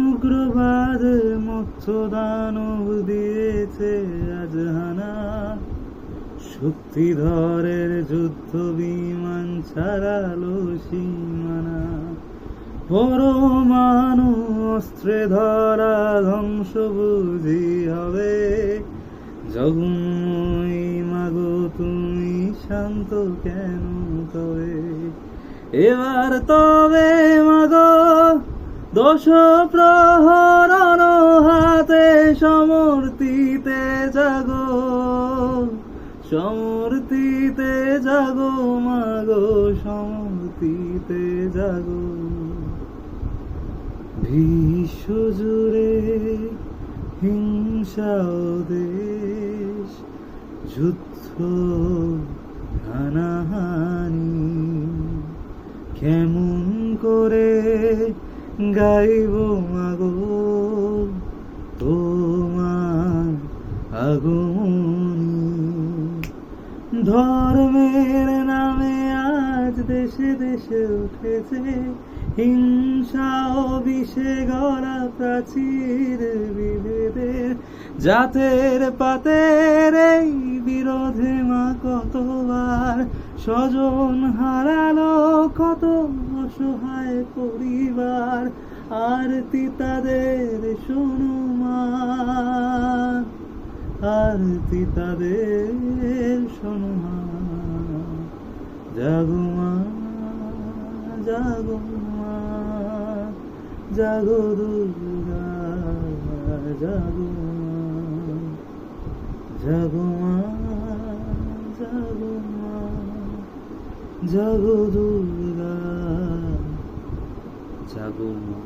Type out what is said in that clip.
উগ্রবাদে মত্ত দানব দিয়েছে আজ হানা, শক্তিধরের যুদ্ধ বিমান ছাড়ালো সীমানা। পরমাণু অস্ত্রে ধরা ধ্বংস বুঝি হবে, জগন্ময়ী মাগো তুমি শান্ত কেন তবে? এবার তবে মাগো দশ প্রহরণ হাতে সমর্থিতে জাগো, সমর্থিতে জাগো মাগো, সমর্থিতে জাগো। বিশ্ব জুড়ে হিংসা ও দেশ, যুদ্ধ হানাহানি, কেমন করে গাইব মাগো তোমার আগমনী? ধর্মের নামে আজ দেশে দেশে উঠেছে হিংসা ও বিষে গড়া প্রাচীর বিভেদের, জাতের পাতের এই বিরোধে মা কতবার স্বজন হারালো, কত অসহায় পরিবার। আরতি তাদের শোনো মা, আরতি তাদের শোনো মা। জাগো মা, জাগো মা, জাগো দুর্গা, জাগো মা, জাগো মা, জাগো মা, জাগো দুর্গা, জাগো মা।